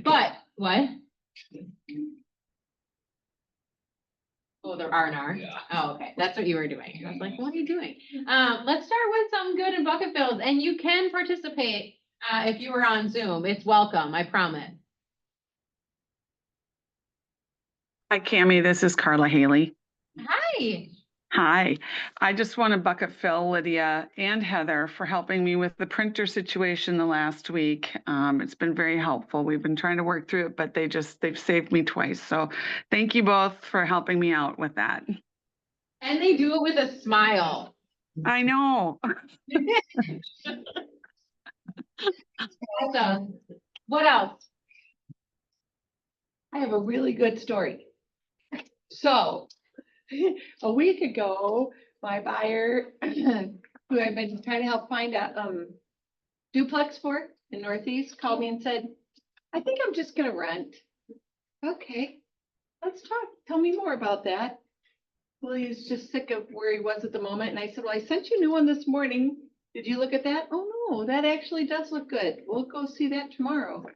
But what? Oh, there are R&R? Yeah. Oh, okay. That's what you were doing. I was like, what are you doing? Let's start with something good in bucket fills, and you can participate if you were on Zoom. It's welcome, I promise. Hi, Cammie. This is Carla Haley. Hi. Hi. I just want to bucket fill Lydia and Heather for helping me with the printer situation the last week. It's been very helpful. We've been trying to work through it, but they've saved me twice. So thank you both for helping me out with that. And they do it with a smile. I know. Awesome. What else? I have a really good story. So, a week ago, my buyer, who I've been trying to help find a duplex for in Northeast, called me and said, I think I'm just gonna rent. Okay, let's talk. Tell me more about that. Well, he's just sick of where he was at the moment. And I said, well, I sent you a new one this morning. Did you look at that? Oh, no, that actually does look good. We'll go see that tomorrow. So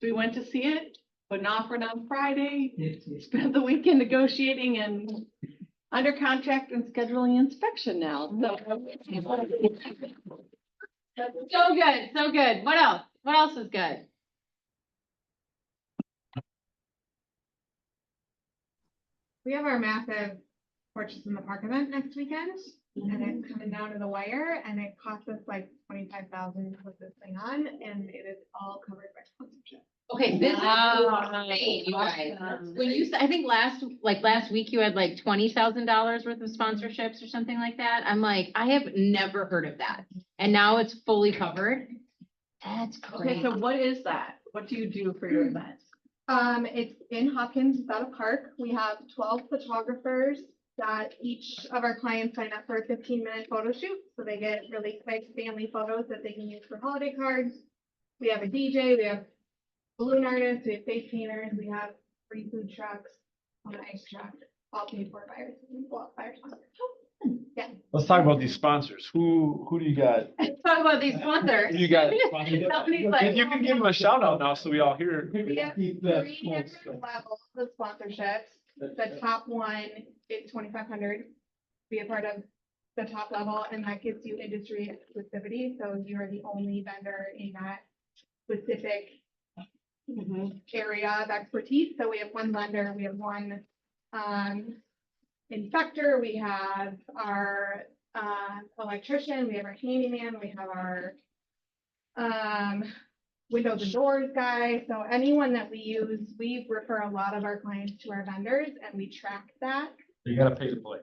we went to see it, put an offer in on Friday, spent the weekend negotiating and under contract and scheduling inspection now. So So good, so good. What else? What else is good? We have our massive Purchase in the Park event next weekend, and it's coming down to the wire, and it costs us like 25,000 to put this thing on, and it is all covered by sponsorship. Okay, this Wow. is great, you guys. When you said, I think last week you had like $20,000 worth of sponsorships or something like that. I'm like, I have never heard of that. And now it's fully covered. That's okay, great. so what is that? What do you do for your events? It's in Hawkins, it's at a park. We have 12 photographers that each of our clients sign up for a 15-minute photo shoot. So they get really quick family photos that they can use for holiday cards. We have a DJ, we have balloon artists, we have face painters, we have free food trucks, an ice truck, all paid for by our sponsors. Yeah. Let's talk about these sponsors. Who do you got? Let's talk about these sponsors. Who you got? Somebody's like- You can give them a shout out now so we all hear. We have 3 different levels of sponsorships. The top one is 2,500, be a part of the top level, and that gives you industry exclusivity. So you are the only vendor in that specific area of expertise. So we have one vendor, we have one inspector, we have our electrician, we have our handyman, we have our windows and doors guy. So anyone that we use, we refer a lot of our clients to our vendors, and we track that. You gotta pay to play.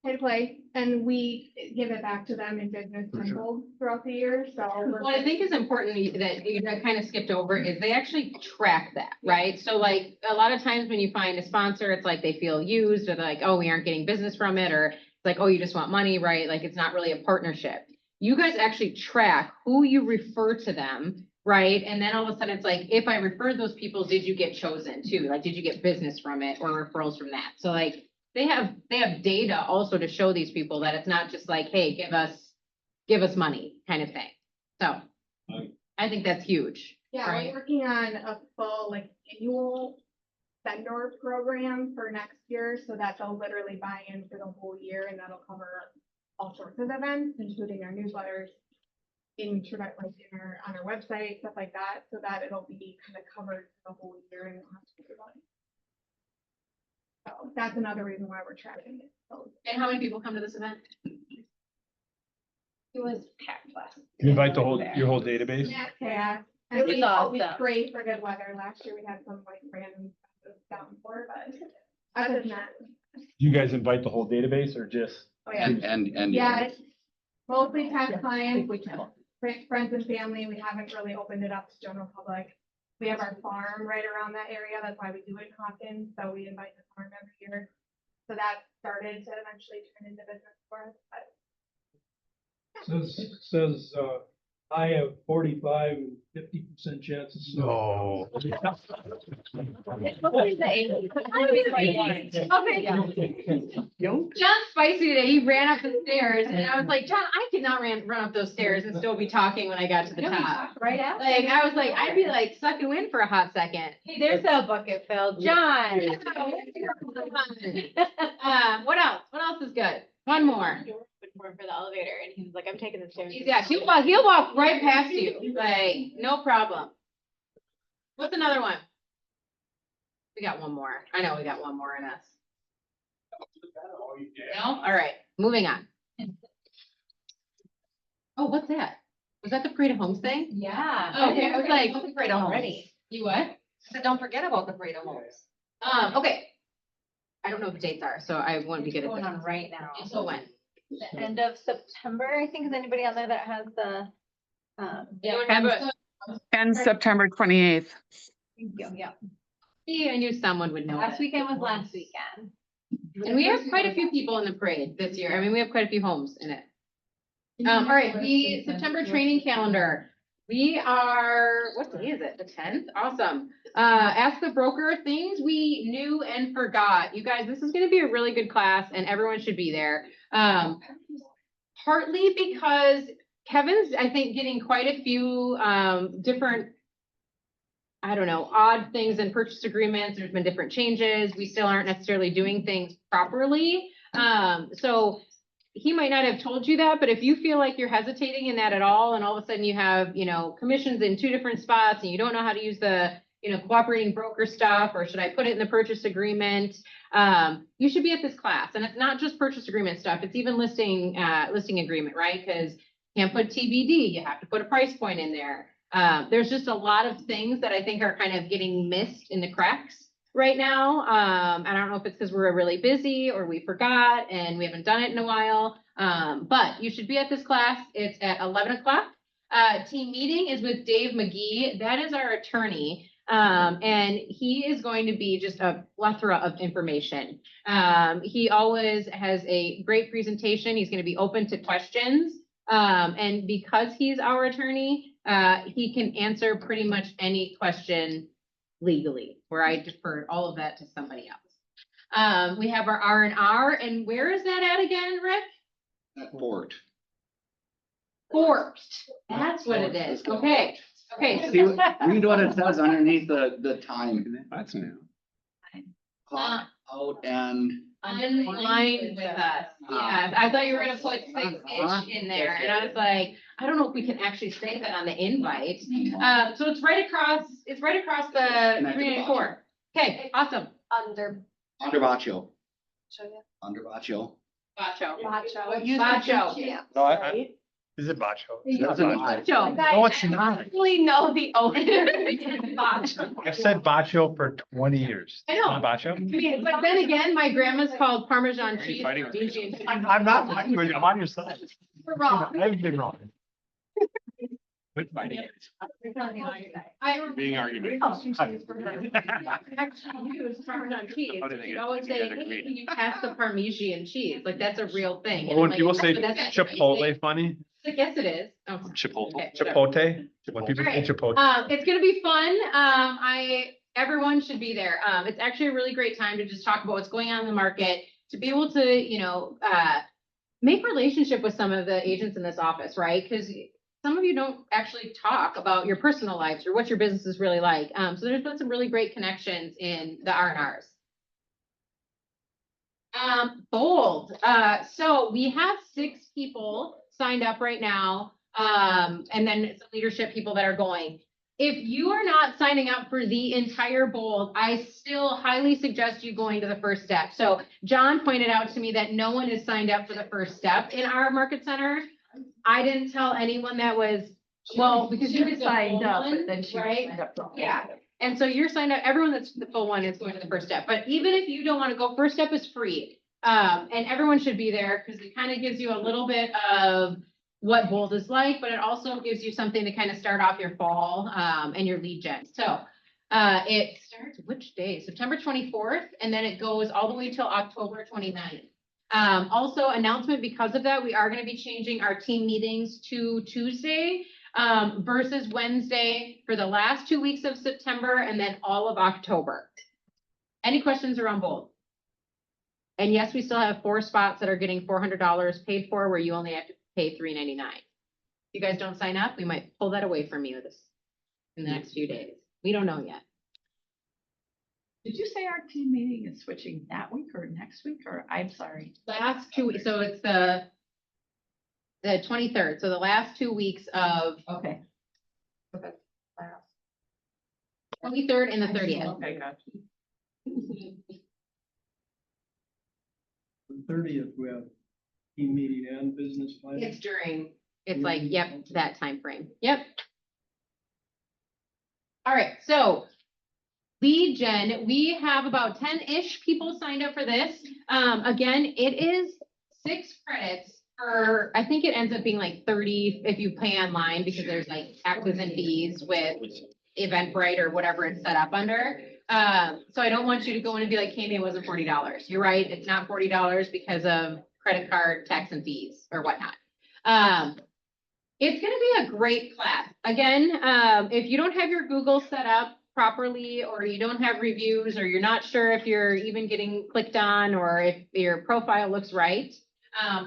Pay to play, and we give it back to them in business For sure. tenfold throughout the year. So What I think is important that you kind of skipped over is they actually track that, right? So like a lot of times when you find a sponsor, it's like they feel used or they're like, oh, we aren't getting business from it, or it's like, oh, you just want money, right? Like it's not really a partnership. You guys actually track who you refer to them, right? And then all of a sudden it's like, if I referred those people, did you get chosen too? Like, did you get business from it or referrals from that? So like they have data also to show these people that it's not just like, hey, give us money kind of thing. So I think that's huge. yeah, right. we're working on a full like annual vendor program for next year, so that they'll literally buy in for the whole year, and that'll cover all sorts of events, including our newsletters, on our website, stuff like that, so that it'll be kind of covered the whole year and not have to worry about it. So that's another reason why we're tracking it. So And how many people come to this event? It was packed last. You invite your whole database? yeah, It and was we awesome. prayed for good weather. Last year we had some like random downpour, but other than that, Do you guys invite the whole database or just? oh yeah. And. Yeah, it's mostly past clients, we can. friends and family. We haven't really opened it up to general public. We have our farm right around that area. That's why we do it in Hawkins. So we invite the farm every year. So that started to eventually turn into business for us. But Says I have 45 and 50% chance of snow. No. John's spicy today. He ran up the stairs and I was like, John, I could not run up those stairs and still be talking when I got to the top. Right after. Like, I was like, I'd be like sucking wind for a hot second. Hey, there's that bucket filled. John. What else? What else is good? One more. For the elevator and he was like, I'm taking the stairs. Yeah, he'll walk right past you, like, no problem. What's another one? We got one more. I know we got one more in us. No? All right, moving on. Oh, what's that? Was that the Parade of Homes thing? Yeah. Okay, I was like, Don't forget already. You what? So don't forget about the Parade of Homes. Okay. I don't know what the dates are, so I wouldn't be good at Going this. on right now. So when? The end of September, I think. Is anybody on there that has the? Anyone have a- And September 28th. Yeah. Yeah, I knew someone would know. Last it. weekend was last weekend. And we have quite a few people in the parade this year. I mean, we have quite a few homes in it. All right, the September training calendar. We are, what day is it? The 10th? Awesome. Ask the Broker, things we knew and forgot. You guys, this is gonna be a really good class and everyone should be there. Partly because Kevin's, I think, getting quite a few, different, I don't know, odd things in purchase agreements. There's been different changes. We still aren't necessarily doing things properly. So he might not have told you that, but if you feel like you're hesitating in that at all, and all of a sudden you have, commissions in 2 different spots and you don't know how to use the, cooperating broker stuff, or should I put it in the purchase agreement? You should be at this class. And it's not just purchase agreement stuff. It's even listing agreement, right? Because you can't put TBD, you have to put a price point in there. There's just a lot of things that I think are kind of getting missed in the cracks right now. I don't know if it's because we're really busy or we forgot and we haven't done it in a while. But you should be at this class. It's at 11 o'clock. Team meeting is with Dave McGee. That is our attorney. And he is going to be just a plethora of information. He always has a great presentation. He's going to be open to questions. And because he's our attorney, he can answer pretty much any question legally, where I deferred all of that to somebody else. We have our R&R, and where is that at again, Rick? At Fort. Fort. That's what it is. Okay. Okay. See, read what it says underneath the time. That's new. Clock out and. Unlined with us. Yeah, I thought you were gonna put 6-ish in there, and I was like, I don't know if we can actually say that on the invite. So it's right across the 394. Okay, awesome. Under. Under Baccio. Show you. Under Baccio. Bacho. Bacho. Yeah. No, is it Bacho? It's not Bacho. Bacho. No, it's not. Really know the owner. Bacho. I've said Bacho for 20 years. I know. Not Bacho? I mean, but then again, my grandma's called Parmesan cheese. fighting with Parmesan cheese. I'm not fighting with you. I'm on your side. We're wrong. I haven't been wrong. Quit fighting it. I Being argumentative. actually use Parmesan cheese. How do they You get always say, together hey, great? can you pass the Parmesan cheese? Like, that's a real thing. Or when And people I'm say like, "But that's not the right thing." Chipotle funny, Like, yes, it is. Oh, Chipotle, Okay, Chipotle, when people say Alright. Chipotle. It's gonna be fun. Everyone should be there. It's actually a really great time to just talk about what's going on in the market, to be able to, make relationship with some of the agents in this office, right? Because some of you don't actually talk about your personal lives or what your business is really like. So there's been some really great connections in the R&Rs. Bold. So we have 6 people signed up right now. And then some leadership people that are going. If you are not signing up for the entire Bold, I still highly suggest you going to the first step. So John pointed out to me that no one is signed up for the first step in our market center. I didn't tell anyone that was, well, because you were signed up, but then she right? Yeah. And so you're signed up, everyone that's the full one is going to the first step. But even if you don't want to go, first step is free. And everyone should be there because it kind of gives you a little bit of what Bold is like, but it also gives you something to kind of start off your fall and your lead gen. So it starts which day? September 24th, and then it goes all the way till October 29th. Also announcement, because of that, we are going to be changing our team meetings to Tuesday. versus Wednesday for the last 2 weeks of September and then all of October. Any questions around both? And yes, we still have 4 spots that are getting $400 paid for where you only have to pay $3.99. If you guys don't sign up, we might pull that away from you in the next few days. We don't know yet. Did you say our team meeting is switching that week or next week, or I'm sorry? Last 2 weeks, so it's the 23rd, so the last 2 weeks of Okay. 23rd and the 30th. Okay, gotcha. The 30th, we have team meeting and business plan. It's during, it's like, yep, that time frame. Yep. All right, so lead gen, we have about 10-ish people signed up for this. Again, it is 6 credits for, I think it ends up being like 30 if you pay online because there's like taxes and fees with Eventbrite or whatever it's set up under. So I don't want you to go in and be like, Kami, it wasn't $40. You're right, it's not $40 because of credit card, tax and fees or whatnot. It's gonna be a great class. Again, if you don't have your Google set up properly, or you don't have reviews, or you're not sure if you're even getting clicked on, or if your profile looks right,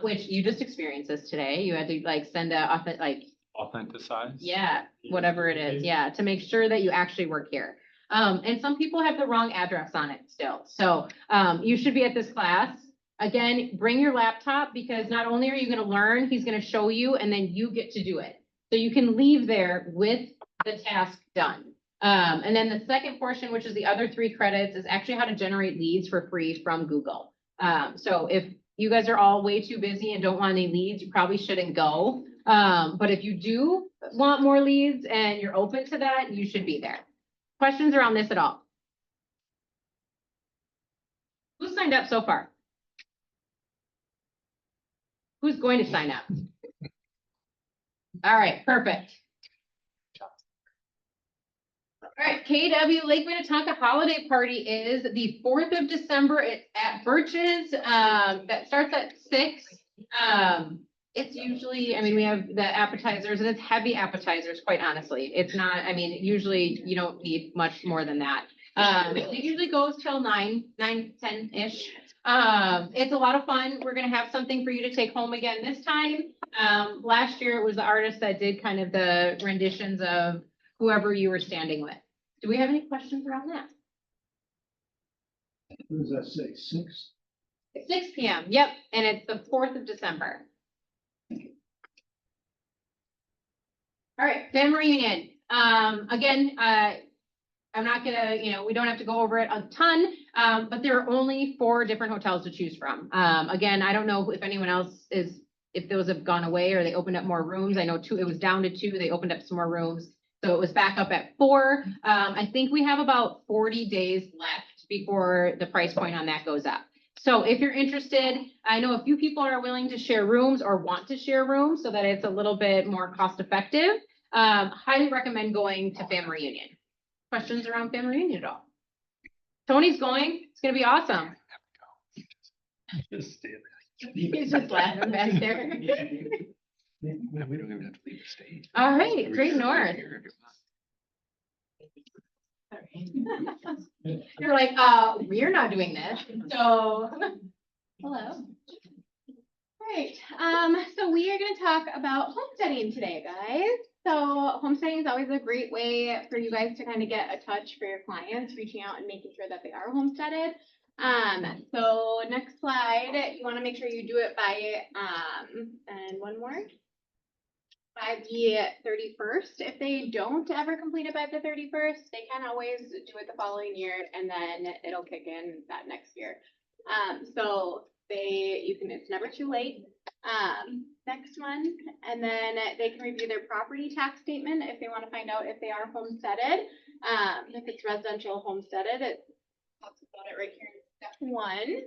which you just experienced this today, you had to like send Authenticize. yeah, whatever it is, yeah, to make sure that you actually work here. And some people have the wrong address on it still, so, you should be at this class. Again, bring your laptop because not only are you gonna learn, he's gonna show you and then you get to do it. So you can leave there with the task done. And then the second portion, which is the other 3 credits, is actually how to generate leads for free from Google. So if you guys are all way too busy and don't want any leads, you probably shouldn't go. But if you do want more leads and you're open to that, you should be there. Questions around this at all? Who's signed up so far? Who's going to sign up? All right, perfect. All right, KW Lake Minnetonka Holiday Party is the 4th of December. It's at Birch's. That starts at 6. It's usually, I mean, we have the appetizers and it's heavy appetizers, quite honestly. It's not, I mean, usually you don't need much more than that. It usually goes till 10-ish. It's a lot of fun. We're gonna have something for you to take home again this time. Last year it was the artist that did kind of the renditions of whoever you were standing with. Do we have any questions around that? What does that say, 6? 6 p.m. Yep, and it's the 4th of December. All right, family reunion. Again, I'm not gonna, we don't have to go over it a ton, but there are only 4 different hotels to choose from. Again, I don't know if anyone else if those have gone away or they opened up more rooms. I know 2, it was down to 2, they opened up some more rooms. So it was back up at 4. I think we have about 40 days left before the price point on that goes up. So if you're interested, I know a few people are willing to share rooms or want to share rooms so that it's a little bit more cost effective. Highly recommend going to family reunion. Questions around family reunion at all? Tony's going. It's gonna be awesome. Just stay there. He's just laughing back there. We don't even have to leave the stage. All right, Great North. You're like, we're not doing this, so. Hello. Right, so we are gonna talk about homesteading today, guys. So homesteading is always a great way for you guys to kind of get a touch for your clients, reaching out and making sure that they are homesteaded. So next slide, you wanna make sure you do it by, and one more. By the 31st. If they don't ever complete it by the 31st, they can always do it the following year and then it'll kick in that next year. So it's never too late. Next one, and then they can review their property tax statement if they want to find out if they are homesteaded. If it's residential homesteaded, it talks about it right here in step 1.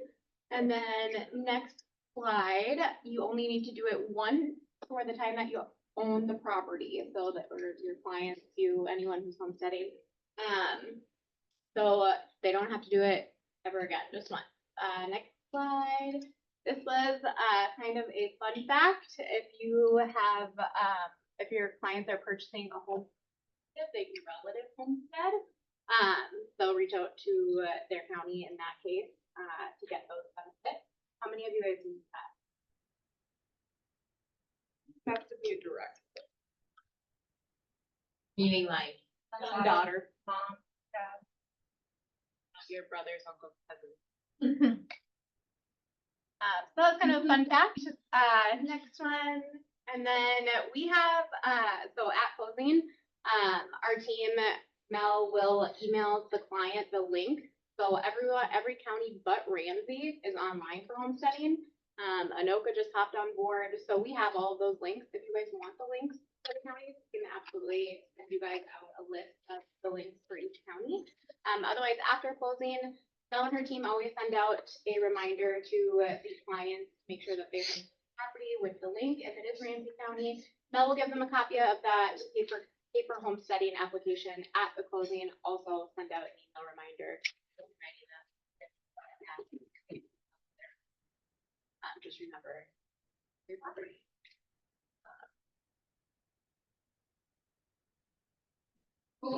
And then next slide, you only need to do it once for the time that you own the property, so that or your clients, anyone who's homesteading. So they don't have to do it ever again, just once. Next slide. This was kind of a fun fact. If you have if your clients are purchasing a home, if they can relative homestead, they'll reach out to their county in that case, to get those benefits. How many of you guys use that? Has to be a direct. Meaning like, Daughter. Mom, your brothers, uncles, cousins. So that's kind of a fun fact. Next one, and then we have, so at closing, our team, Mel will email the client the link. So every county but Ramsey is online for homesteading. Anoka just hopped on board, so we have all of those links. If you guys want the links for the counties, we can absolutely send you guys out a list of the links for each county. Otherwise, after closing, Mel and her team always send out a reminder to the clients, make sure that they have property with the link. If it is Ramsey County, Mel will give them a copy of that paper homesteading application at the closing. Also send out an email reminder. Just remember your property.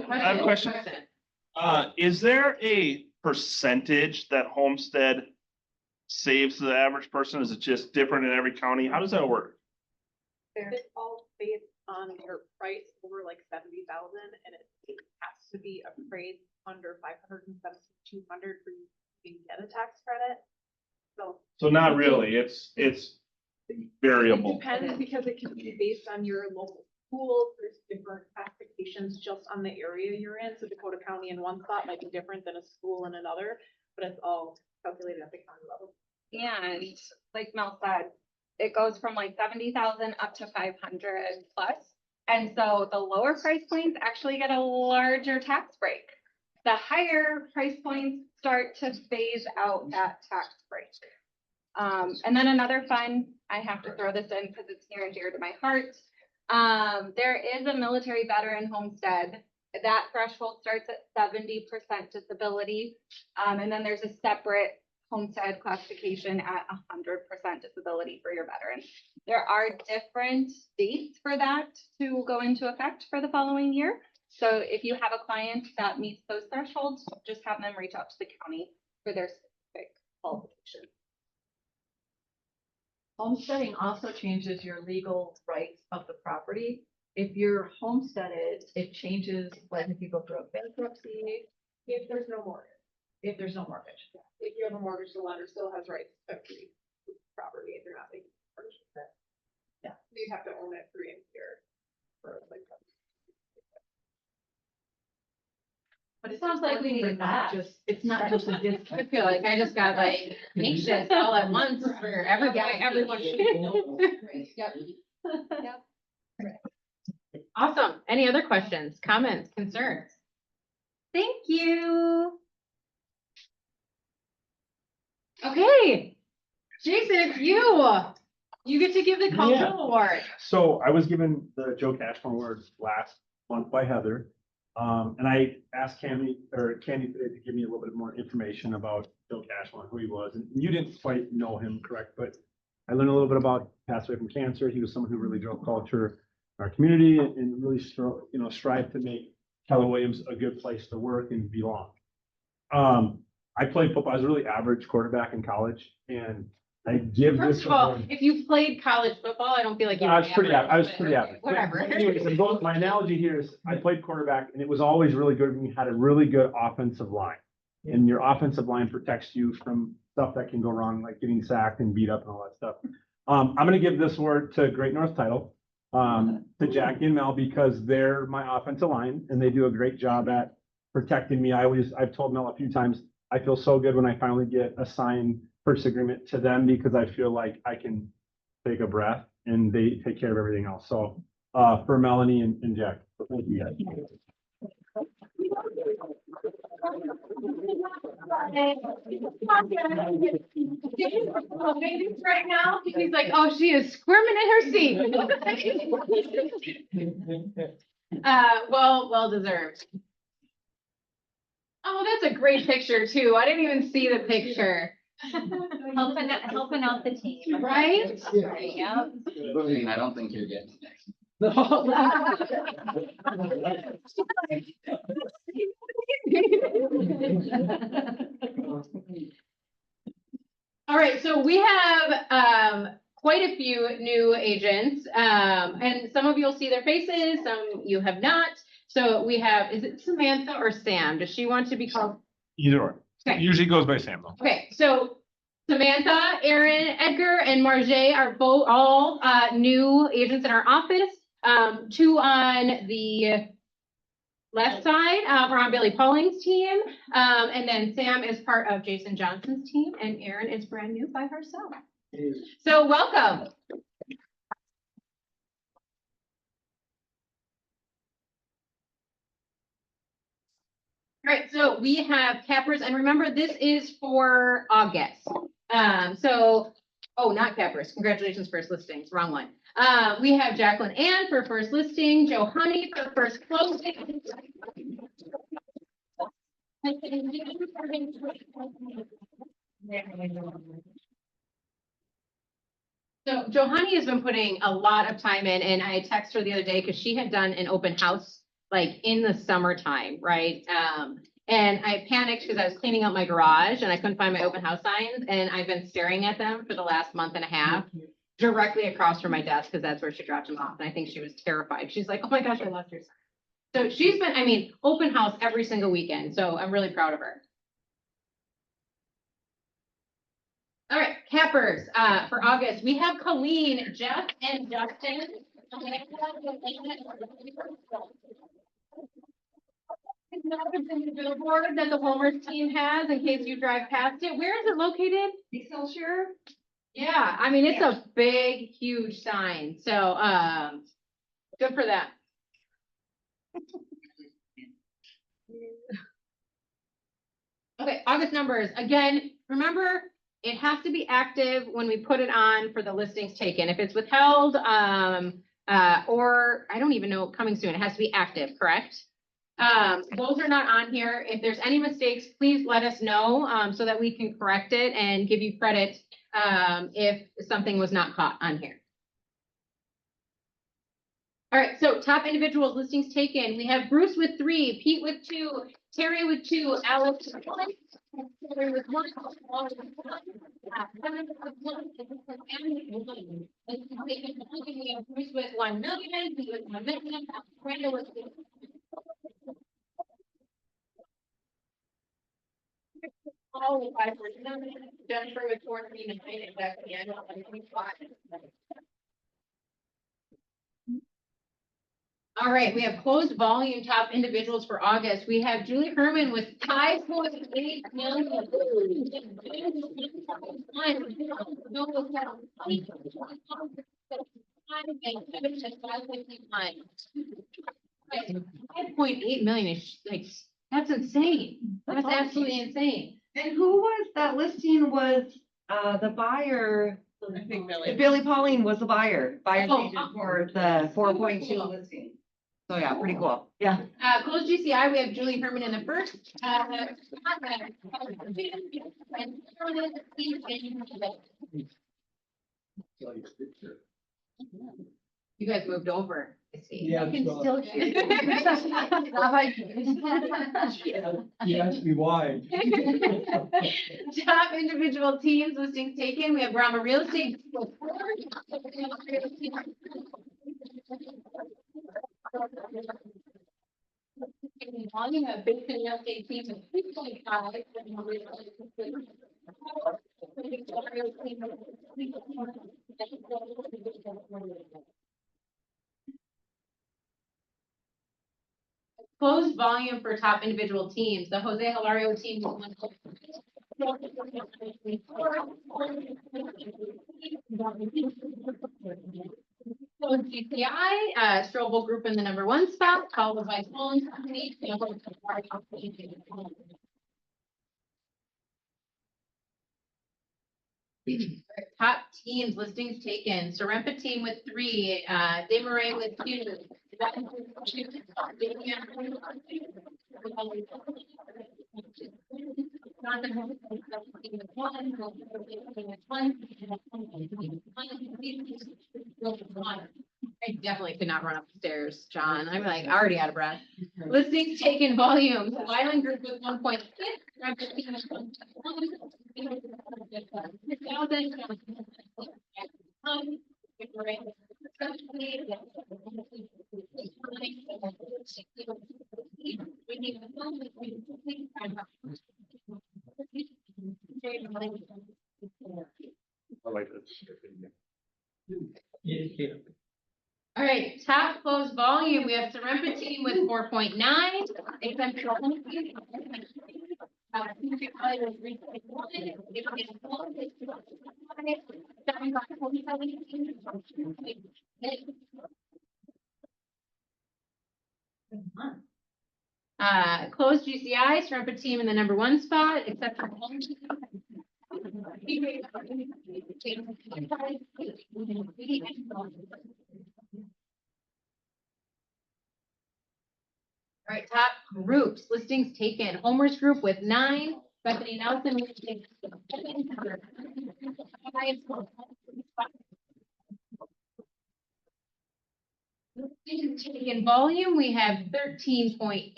I have a question. Is there a percentage that homestead saves to the average person? Is it just different in every county? How does that work? It's all based on your price over like 70,000 and it has to be appraised under 572,200 for you to get a tax credit. So not really, it's It variable. depends because it can be based on your local schools. There's different classifications just on the area you're in. So Dakota County in one spot might be different than a school in another, but it's all calculated at the county level. And like Mel said, it goes from like 70,000 up to 500 plus. And so the lower price points actually get a larger tax break. The higher price points start to phase out that tax break. And then another fun, I have to throw this in because it's near and dear to my heart. There is a military veteran homestead. That threshold starts at 70% disability. And then there's a separate homestead classification at 100% disability for your veterans. There are different dates for that to go into effect for the following year. So if you have a client that meets those thresholds, just have them reach out to the county for their specific qualification. Homesteading also changes your legal rights of the property. If you're homesteaded, it changes, like if you go through a bankruptcy, If there's no mortgage, if there's no mortgage. if you have a mortgage, the lender still has rights to free property if you're not making a mortgage. Yeah. You have to own it free and clear. For like. But it sounds like we need not just, it's not just a I discount. feel like I just got like anxious all at once for everyone should know. Yep. Awesome. Any other questions, comments, concerns? Thank you. Okay, Jason, it's you. You get to give the cultural award. So I was given the Joe Cashmore Award last month by Heather. And I asked Candy today to give me a little bit more information about Joe Cashmore, who he was. And you didn't quite know him, correct? But I learned a little bit about passed away from cancer. He was someone who really drove culture in our community and really strived to make Keller Williams a good place to work and belong. I played football. I was a really average quarterback in college, and I give this. First of all, award- if you played college football, I don't feel like you. I were was pretty average. I was pretty but average. Whatever. Anyways, my analogy here is I played quarterback and it was always really good when you had a really good offensive line. And your offensive line protects you from stuff that can go wrong, like getting sacked and beat up and all that stuff. I'm gonna give this award to Great North Title, to Jackie and Mel, because they're my offensive line and they do a great job at protecting me. I've told Mel a few times, I feel so good when I finally get a signed purchase agreement to them because I feel like I can take a breath and they take care of everything else. So, for Melanie and Jack, so thank you guys. Right now, he's like, oh, she is squirming in her seat. Well deserved. Oh, that's a great picture too. I didn't even see the picture. Helping out the team. Right? Yep. I don't think you're getting it. All right, so we have quite a few new agents, and some of you will see their faces, some you have not. So we have, is it Samantha or Sam? Does she want to be called? Either or. Okay. Usually goes by Sam though. Okay, so Samantha, Aaron, Edgar, and Marjay are both all new agents in our office. Two on the left side are on Billy Pauling's team, and then Sam is part of Jason Johnson's team, and Aaron is brand new by herself. So welcome. All right, so we have cappers, and remember, this is for August. Oh, not cappers, congratulations, first listings, wrong one. We have Jacqueline Ann for first listing, Joe Honey for first closing. So Johanny has been putting a lot of time in, and I texted her the other day because she had done an open house like in the summertime, right? And I panicked because I was cleaning out my garage and I couldn't find my open house signs, and I've been staring at them for the last month and a half directly across from my desk because that's where she dropped them off. And I think she was terrified. She's like, "Oh my gosh, I lost your sign." So she's been, I mean, open house every single weekend. So I'm really proud of her. All right, cappers, for August, we have Colleen, Jeff, and Justin. The billboard that the Homer's team has in case you drive past it. Where is it located? Excelsior. Yeah, I mean, it's a big, huge sign. So, good for them. Okay, August numbers. Again, remember, it has to be active when we put it on for the listings taken. If it's withheld, or I don't even know, coming soon, it has to be active, correct? Those are not on here. If there's any mistakes, please let us know, so that we can correct it and give you credit, if something was not caught on here. All right, so top individuals listings taken. We have Bruce with 3, Pete with 2, Terry with 2, Alex with 1, Terry with 1, Paul with 1, Kevin with 1, and we have Bruce with 1 million, Pete with 1 million, Brenda with 1. Paul with 5 million, Jennifer with 439, and Becky at 1.5. All right, we have closed volume top individuals for August. We have Julie Herman with 5.8 million. $5.8 million is like, that's insane. That's absolutely insane. And who was that listing was, the buyer? I think Billy. Billy Pauling was the buyer, buyer's Oh, agent for the 4.2 listing. So yeah, pretty cool. Yeah. Closed GCI, we have Julie Herman in the first. You guys moved over, I see. Yeah. I can still hear you. You asked me why. Top individual teams listings taken. We have Brahma Real Estate. You have Basin Real Estate teams of 3.5. Closed volume for top individual teams. The Jose Hilario team was 1. Closed GCI, Strobel Group in the number 1 spot, followed by Collins Company. Top teams listings taken. Sorrento team with 3, Desmarais with 2. definitely could not run upstairs, John. I'm like already out of breath. Listings taken volume, the Wyland Group was 1.6. I like this. All right, top closed volume, we have Serpentine with 4.9. Closed GCI, Serpentine in the number 1 spot, except for all right, top groups, listings taken, Homer's Group with 9, Bethany Nelson. With 7. Listings taken volume, we have 13.8.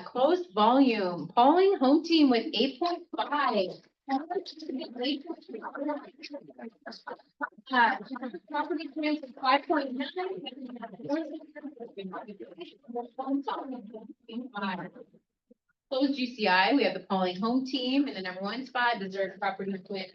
Closed volume, Pauling Home Team with 8.5. Property plans with 5.9. Closed GCI, we have the Pauling Home Team in the number 1 spot, Desert Property Twin.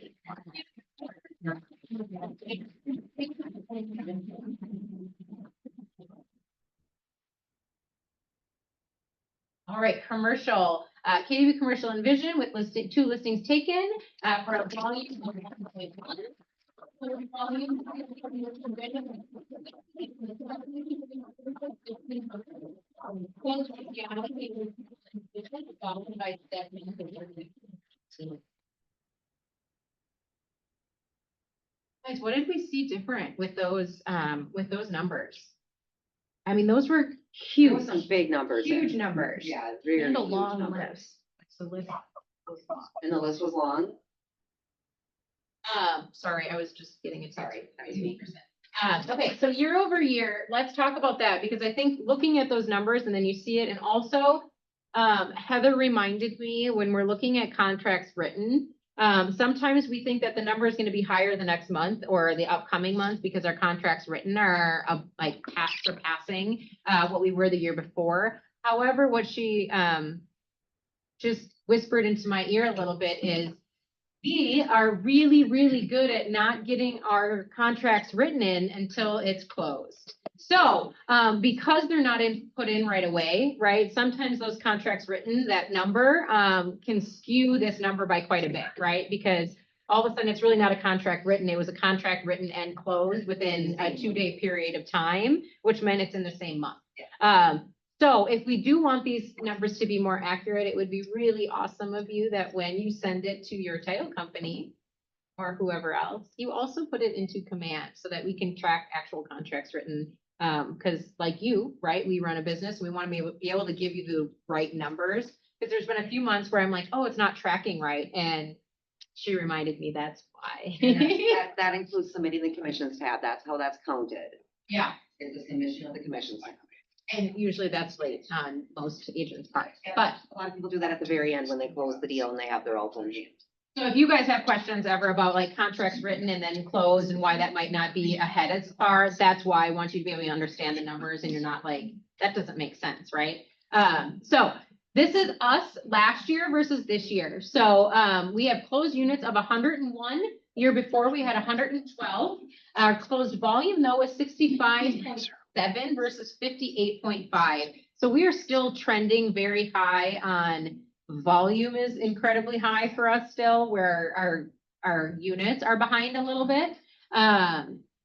All right, commercial, KDB Commercial and Vision with 2 listings taken, for a volume of 1.1. Guys, what did we see different with those numbers? I mean, those were There huge, was some big numbers. in. huge numbers. Yeah, very And a huge long numbers. list. The list was long. And the list was long. Sorry, I was just getting it. Sorry. Okay, so year over year, let's talk about that because I think looking at those numbers and then you see it and also Heather reminded me when we're looking at contracts written, sometimes we think that the number is going to be higher the next month or the upcoming month because our contracts written are like surpassing what we were the year before. However, what she just whispered into my ear a little bit is we are really, really good at not getting our contracts written in until it's closed. So, because they're not put in right away, right? Sometimes those contracts written, that number, can skew this number by quite a bit, right? Because all of a sudden it's really not a contract written. It was a contract written and closed within a 2-day period of time, which meant it's in the same month. So if we do want these numbers to be more accurate, it would be really awesome of you that when you send it to your title company or whoever else, you also put it into command so that we can track actual contracts written. Because like you, right, we run a business, we want to be able to give you the right numbers. Because there's been a few months where I'm like, oh, it's not tracking right. And she reminded me that's why. That includes submitting the commissions tab. That's how that's counted. Yeah. Is the submission of the commissions tab. And usually that's late on most agents' parts, but. A lot of people do that at the very end when they close the deal and they have their all phone sheet. So if you guys have questions ever about like contracts written and then closed and why that might not be ahead as far, that's why I want you to be able to understand the numbers and you're not like, that doesn't make sense, right? So this is us last year versus this year. So we have closed units of 101. Year before we had 112. Our closed volume though was 65.7 versus 58.5. So we are still trending very high on volume is incredibly high for us still, where our units are behind a little bit.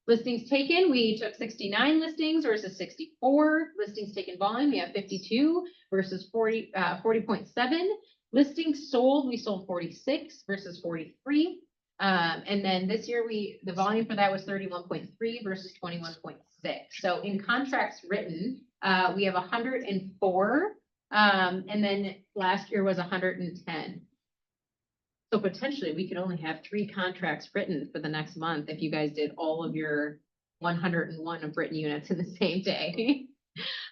Listings taken, we took 69 listings versus 64. Listings taken volume, we have 52 versus 40.7. Listings sold, we sold 46 versus 43. And then this year the volume for that was 31.3 versus 21.6. So in contracts written, We have 104, and then last year was 110. So potentially, we could only have 3 contracts written for the next month if you guys did all of your 101 of written units in the same day.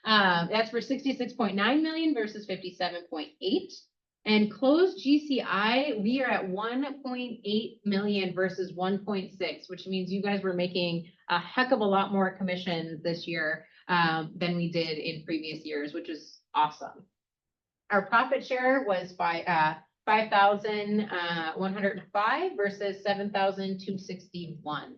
That's for 66.9 million versus 57.8. And closed GCI, we are at 1.8 million versus 1.6, which means you guys were making a heck of a lot more commissions this year than we did in previous years, which is awesome. Our profit share was by 5,105 versus 7,261.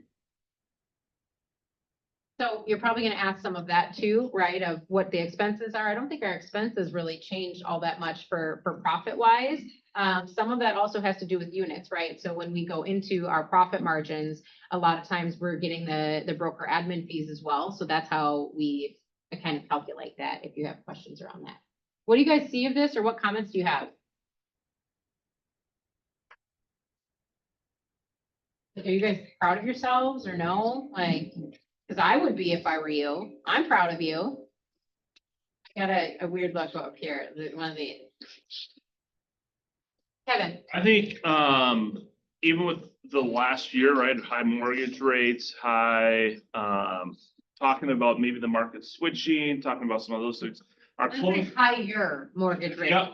So you're probably gonna ask some of that too, right, of what the expenses are. I don't think our expenses really changed all that much for profit wise. Some of that also has to do with units, right? So when we go into our profit margins, a lot of times we're getting the broker admin fees as well. So that's how we kind of calculate that, if you have questions around that. What do you guys see of this, or what comments do you have? Like, are you guys proud of yourselves or no? Like, because I would be if I were you. I'm proud of you. Got a weird look up here. One of the. Kevin, I think, even with the last year, right, high mortgage rates, high, talking about maybe the market switching, talking about some of those things. Our let's say close, higher mortgage rate. yep.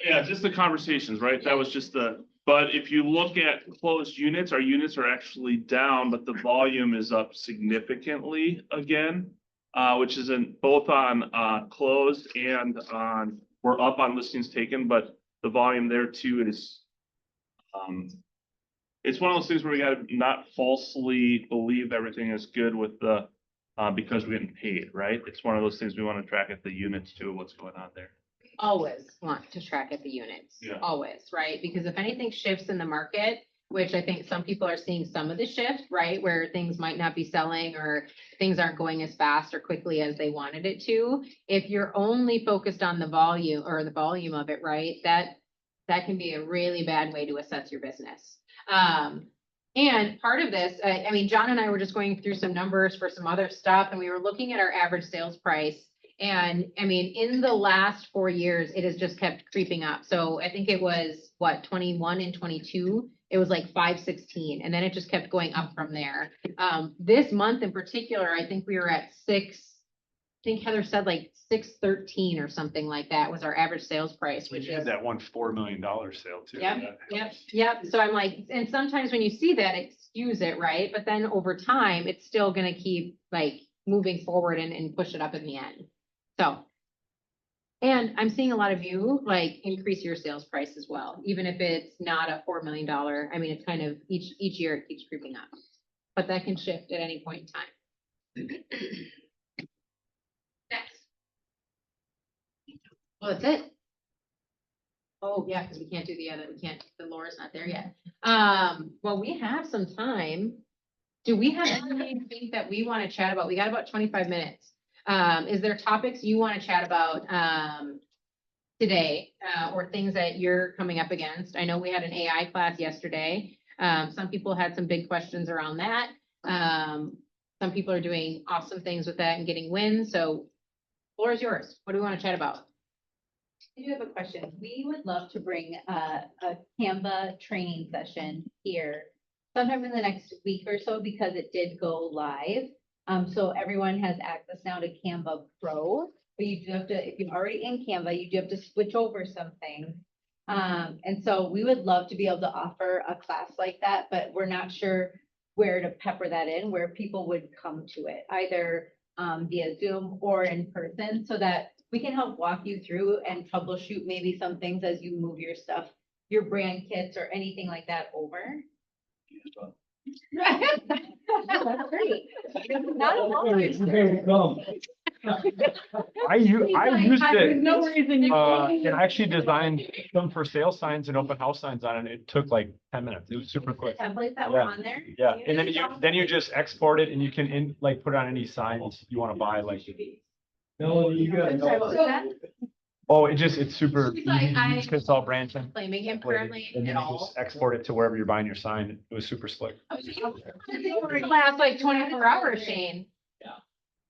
Yeah, just the conversations, right? That was just but if you look at closed units, our units are actually down, but the volume is up significantly again. Which is in both on closed and on, we're up on listings taken, but the volume there too is. It's one of those things where we gotta not falsely believe everything is good with the, because we're getting paid, right? It's one of those things we wanna track at the units too, what's going on there. Always want to track at the units, Yeah. always, right? Because if anything shifts in the market, which I think some people are seeing some of the shift, right? Where things might not be selling or things aren't going as fast or quickly as they wanted it to. If you're only focused on the volume or the volume of it, right? That can be a really bad way to assess your business. And part of this, I mean, John and I were just going through some numbers for some other stuff, and we were looking at our average sales price. And I mean, in the last 4 years, it has just kept creeping up. So I think it was what, 21 and 22, it was like 516, and then it just kept going up from there. This month in particular, I think we were at I think Heather said like 613 or something like that was our average sales price, which You had is. that one $4 million sale too. Yep. So I'm like, and sometimes when you see that, excuse it, right? But then over time, it's still gonna keep like moving forward and push it up in the end. So. And I'm seeing a lot of you like increase your sales price as well, even if it's not a $4 million. I mean, it's kind of each year it keeps creeping up, but that can shift at any point in time. Next. Well, that's it. Oh, yeah, because we can't do the Laura's not there yet. Well, we have some time. Do we have anything that we want to chat about? We got about 25 minutes. Is there topics you want to chat about today or things that you're coming up against? I know we had an AI class yesterday. Some people had some big questions around that. Some people are doing awesome things with that and getting wins. So floor is yours. What do we want to chat about? I do have a question. We would love to bring a Canva training session here sometime in the next week or so because it did go live. So everyone has access now to Canva Pro, but you do have to, if you're already in Canva, you do have to switch over some things. And so we would love to be able to offer a class like that, but we're not sure where to pepper that in, where people would come to it, either via Zoom or in person, so that we can help walk you through and troubleshoot maybe some things as you move your stuff, your brand kits or anything like that over. That's great. Not a Come. I used it. No reason you. And I actually designed some for sale signs and open house signs on it. It took like 10 minutes. It was super quick. Templates that were Yeah. on there. Yeah, and then you just export it and you can like put on any signs you want to buy, like. Melanie, you got. I'm sorry, what was that? Oh, it's super She's easy like, to use because it's all brand templated. Claiming him currently And at then you all. just export it to wherever you're buying your sign. It was super slick. Last like 24 hours, Shane.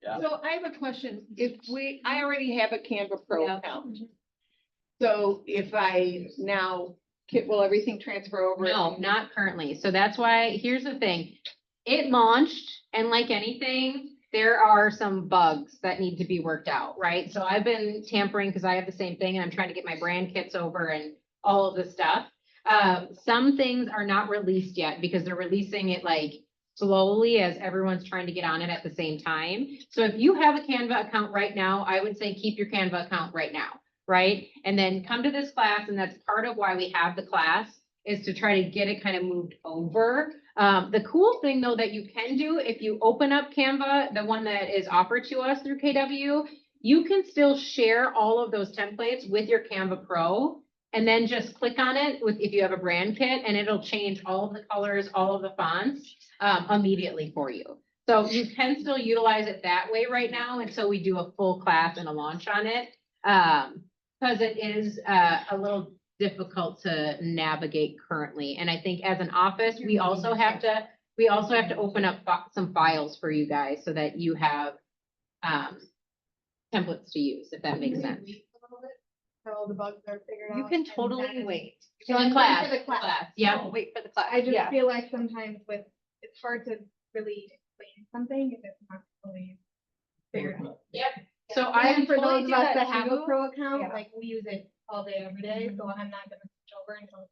Yeah. So I have a question. I already have a Canva Pro Yeah. account. So if I now, will everything transfer over? No, not currently. So that's why, here's the thing. It launched and like anything, there are some bugs that need to be worked out, right? So I've been tampering because I have the same thing and I'm trying to get my brand kits over and all of this stuff. Some things are not released yet because they're releasing it like slowly as everyone's trying to get on it at the same time. So if you have a Canva account right now, I would say keep your Canva account right now, right? And then come to this class, and that's part of why we have the class, is to try to get it kind of moved over. The cool thing though that you can do, if you open up Canva, the one that is offered to us through KW, you can still share all of those templates with your Canva Pro. And then just click on it if you have a brand kit, and it'll change all of the colors, all of the fonts immediately for you. So you can still utilize it that way right now until we do a full class and a launch on it. Because it is a little difficult to navigate currently. And I think as an office, we also have to open up some files for you guys so that you have templates to use, if that makes sense. So the bugs are figured out. You can and totally then- wait. So in Wait class, for the class. yeah. Wait for the class. I just Yeah. feel like sometimes it's hard to really explain something if it's not fully figured out. So I And for totally those of do us that that have a too. pro account, Yeah. like we use it all day, every day, so I'm not gonna switch over until.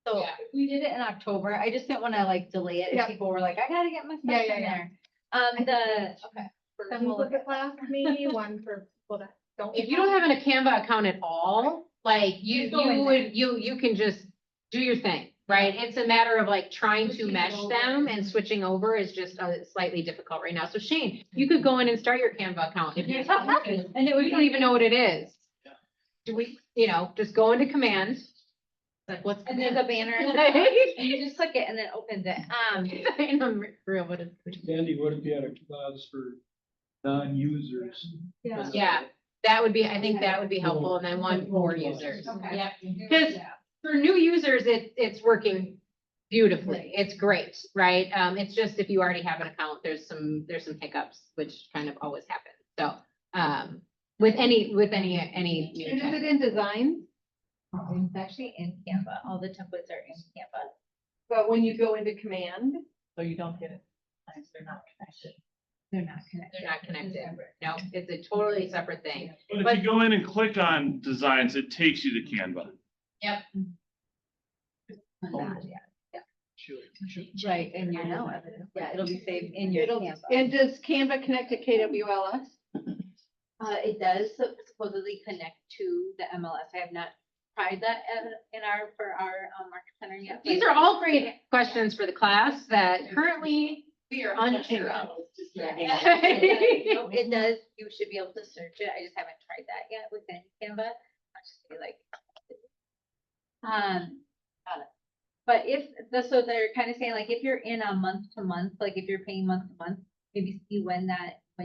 So Yeah. we did it in October. I just didn't want to like delay it. Yeah. If people were like, I gotta get my stuff Yeah, yeah, in yeah. there. Okay. Then One we'll for look the at class, maybe, one for people that don't. If you don't have a Canva account at all, like you Just go in there. you can just do your thing, right? It's a matter of like trying to Switching mesh over. them, and switching over is just slightly difficult right now. So Shane, you could go in and start your Canva account if you And it would we don't even know what it is. Do we, just go into command. Like what's And there's a banner. at the command? top, and you just click it and then it opens it. I know, for real, what is? Sandy, what if you had a class for non-users? Yeah, that would be, I think that would be helpful, and then one for users. Okay. Yep, because for new users, it's working beautifully. It's great, right? It's just if you already have an account, there's some hiccups, which kind of always happen. So, with any new And is tech. it in design? It's actually in Canva. All the templates are in Canva. But when you go into command, So you don't get it. They're not connected. They're not connected. They're not connected. No, it's a totally separate thing. But if you go in and click on designs, it takes you to Canva. Yep. Right, and you're now, yeah, it'll be saved in your Canva. and does Canva connect to KWLS? It does supposedly connect to the MLS. I have not tried that for our market center yet. These are all great questions for the class that currently we are unsure of. It does, you should be able to search it. I just haven't tried that yet within Canva. I'll just be like. But so they're kind of saying like, if you're in a month to month, like if you're paying month to month, maybe see when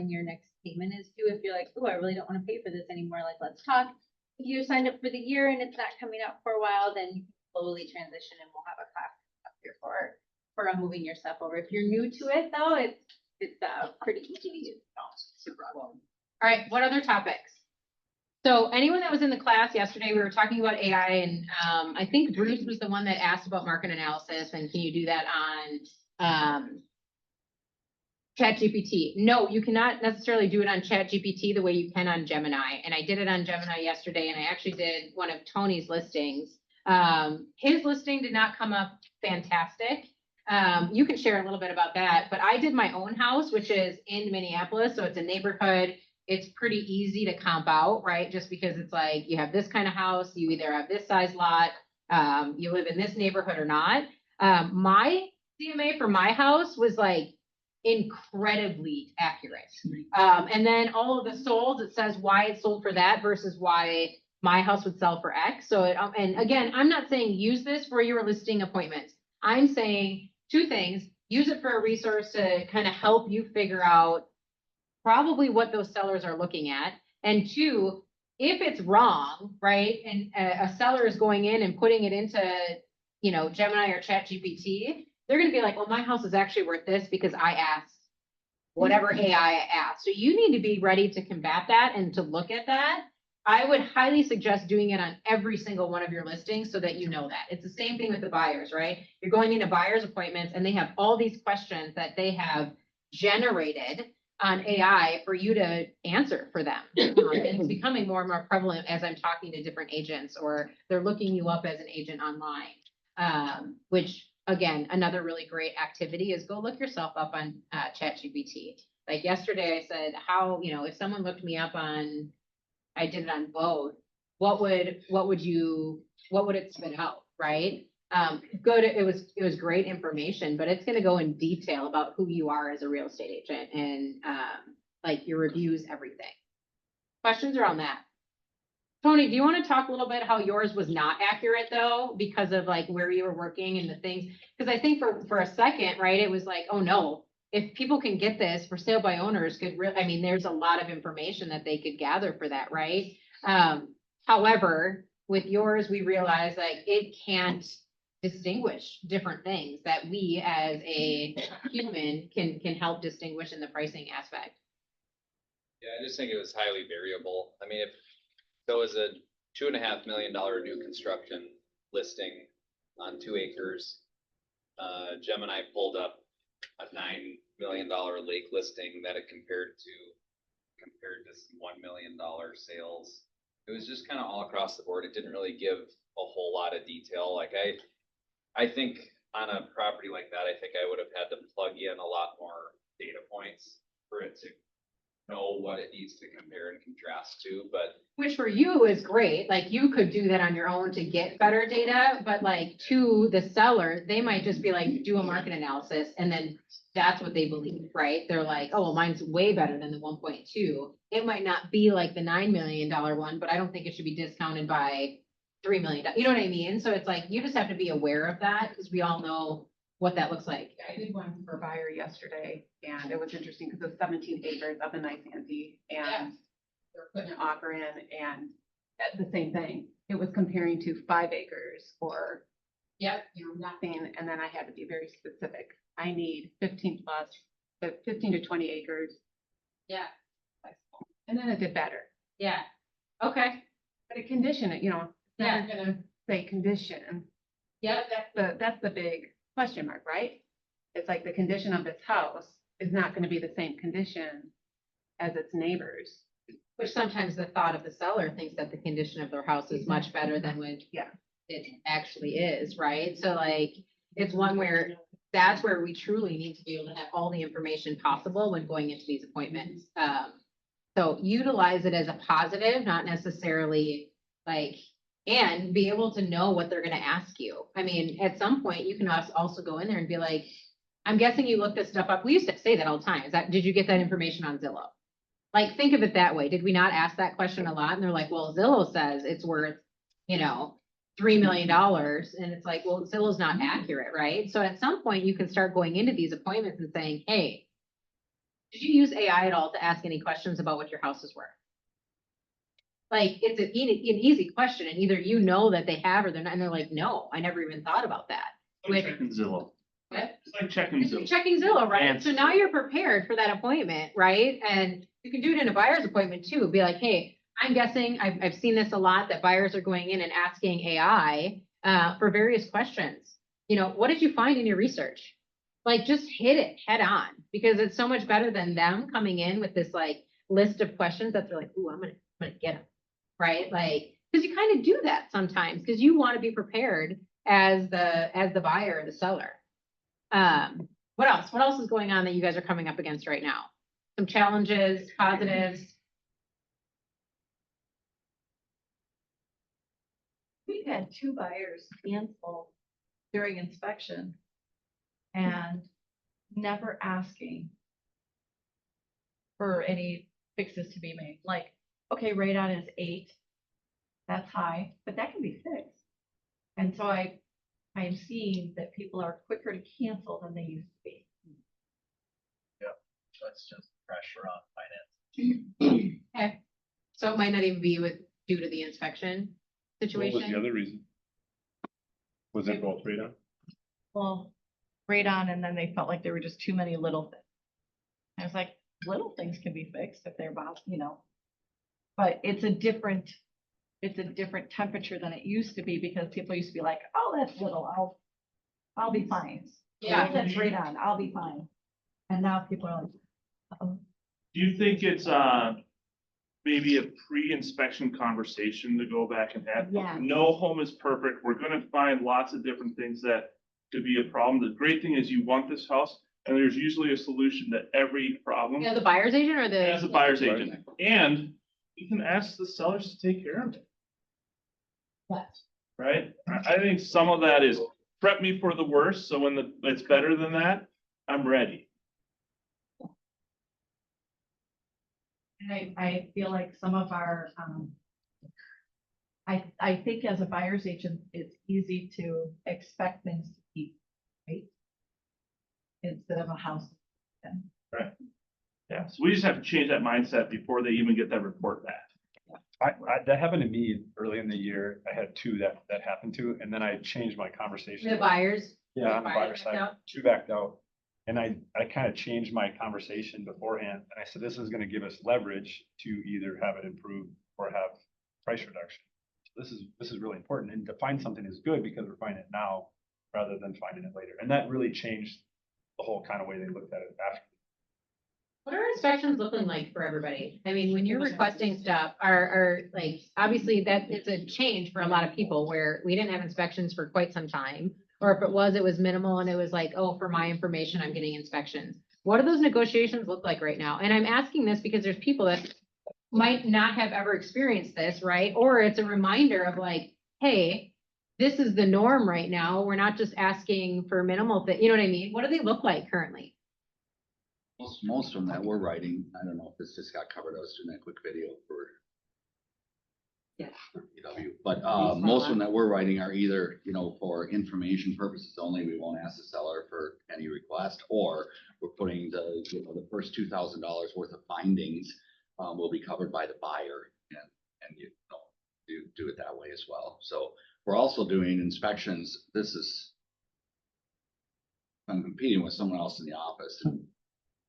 your next payment is due. If you're like, oh, I really don't want to pay for this anymore, like, let's talk. If you signed up for the year and it's not coming up for a while, then you can slowly transition and we'll have a class up here for moving your stuff over. If you're new to it though, it's pretty easy to use. Super awesome. All right, what other topics? So anyone that was in the class yesterday, we were talking about AI, and I think Bruce was the one that asked about market analysis, and can you do that on ChatGPT? No, you cannot necessarily do it on ChatGPT the way you can on Gemini. And I did it on Gemini yesterday, and I actually did one of Tony's listings. His listing did not come up fantastic. You can share a little bit about that, but I did my own house, which is in Minneapolis, so it's a neighborhood. It's pretty easy to comp out, right? Just because it's like, you have this kind of house, you either have this size lot, you live in this neighborhood or not. My CMA for my house was like incredibly accurate. And then all of the solds, it says why it sold for that versus why my house would sell for X. So, and again, I'm not saying use this for your listing appointments. I'm saying two things: use it for a resource to kind of help you figure out probably what those sellers are looking at. And two, if it's wrong, right, and a seller is going in and putting it into, Gemini or ChatGPT, they're going to be like, well, my house is actually worth this because I asked whatever AI asks. So you need to be ready to combat that and to look at that. I would highly suggest doing it on every single one of your listings so that you know that. It's the same thing with the buyers, right? You're going into buyers appointments and they have all these questions that they have generated on AI for you to answer for them. And it's becoming more and more prevalent as I'm talking to different agents or they're looking you up as an agent online. Which again, another really great activity is go look yourself up on ChatGPT. Like yesterday I said, how, if someone looked me up on, I did it on both, what would it spit out, right? It was great information, but it's gonna go in detail about who you are as a real estate agent and like your reviews, everything. Questions around that? Tony, do you want to talk a little bit how yours was not accurate though, because of like where you were working and the things? Because I think for a second, right, it was like, oh no, if people can get this for sale by owners there's a lot of information that they could gather for that, right? However, with yours, we realized like it can't distinguish different things that we as a human can help distinguish in the pricing aspect. Yeah, I just think it was highly variable. I mean, if there was a $2.5 million new construction listing on 2 acres, Gemini pulled up a $9 million lake listing that it compared to some $1 million sales. It was just kind of all across the board. It didn't really give a whole lot of detail. Like I think on a property like that, I think I would have had to plug in a lot more data points for it to know what it needs to compare and contrast to, but. Which for you is great, like you could do that on your own to get better data, but like to the seller, they might just be like, do a market analysis and then that's what they believe, right? They're like, oh, well, mine's way better than the 1.2. It might not be like the $9 million one, but I don't think it should be discounted by $3 million. You know what I mean? So it's like, you just have to be aware of that because we all know what that looks like. I did one for a buyer yesterday and it was interesting because it was 17 acres up in Nisanti and they're putting an offer in and the same thing. It was comparing to 5 acres or nothing. And then I had to be very specific. I need 15 to 20 acres. Yeah. And then it did better. Yeah. Okay. But it conditioned it, it's never gonna say condition. Yeah. That's the big question mark, right? It's like the condition of this house is not gonna be the same condition as its neighbors. Which sometimes the thought of the seller thinks that the condition of their house is much better than what it actually is, right? So like, it's one where that's where we truly need to be able to have all the information possible when going into these appointments. So utilize it as a positive, not necessarily like, and be able to know what they're gonna ask you. I mean, at some point, you can also go in there and be like, I'm guessing you looked this stuff up. We used to say that all the time. Did you get that information on Zillow? Like, think of it that way. Did we not ask that question a lot? And they're like, well, Zillow says it's worth, $3 million. And it's like, well, Zillow's not accurate, right? So at some point you can start going into these appointments and saying, hey, did you use AI at all to ask any questions about what your house is worth? Like, it's an easy question. And either you know that they have or they're not. And they're like, no, I never even thought about that. Checking Zillow. What? It's like checking Zillow. Checking Zillow, right? And- So now you're prepared for that appointment, right? And you can do it in a buyer's appointment too. Be like, hey, I'm guessing, I've seen this a lot, that buyers are going in and asking AI for various questions. What did you find in your research? Like, just hit it head on, because it's so much better than them coming in with this like list of questions that they're like, ooh, I'm gonna get them, right? Like, because you kind of do that sometimes because you want to be prepared as the buyer or the seller. What else? What else is going on that you guys are coming up against right now? Some challenges, positives. We had 2 buyers cancel during inspection and never asking for any fixes to be made. Like, okay, radon is 8. That's high, but that can be fixed. And so I'm seeing that people are quicker to cancel than they used to be. Yeah, that's just pressure on finance. Okay. So it might not even be due to the inspection What was the situation. other reason? Was it both radon? Well, radon, and then they felt like there were just too many little things. I was like, little things can be fixed if they're about, but it's a different temperature than it used to be because people used to be like, oh, that's little, I'll be fine. Yeah. That's radon, I'll be fine. And now people are like, oh, Do you think it's, maybe a pre-inspection conversation to go back and have? Yeah. No home is perfect. We're gonna find lots of different things that could be a problem. The great thing is you want this house and there's usually a solution to every problem Yeah, the buyer's agent or the? as a buyer's agent. And you can ask the sellers to take care of it, Yes. right? I think some of that is prep me for the worst, so when it's better than that, I'm ready. And I feel like some of our, I think as a buyer's agent, it's easy to expect things to be right instead of a house. Right. Yeah, so we just have to change that mindset before they even get that report back. That happened to me early in the year. I had two that happened to, and then I changed my conversation. The buyers? Yeah, on the buyer buyers side, backed out? two backed out. And I kind of changed my conversation beforehand, and I said, this is gonna give us leverage to either have it improved or have price reduction. So this is really important, and to find something is good because we're finding it now rather than finding it later. And that really changed the whole kind of way they looked at it after. What are inspections looking like for everybody? I mean, when you're requesting stuff, are like, obviously that it's a change for a lot of people where we didn't have inspections for quite some time. Or if it was minimal and it was like, oh, for my information, I'm getting inspections. What do those negotiations look like right now? And I'm asking this because there's people that might not have ever experienced this, right? Or it's a reminder of like, hey, this is the norm right now. We're not just asking for minimal you know what I mean? What do they look like currently? Most of them that we're writing, I don't know if this just got covered, I was doing that quick video for. Yeah. EW, but most of them that we're writing are either, for information purposes only, we won't ask the seller for any request, or we're putting the first $2,000 worth of findings will be covered by the buyer, and do it that way as well. So we're also doing inspections. I'm competing with someone else in the office.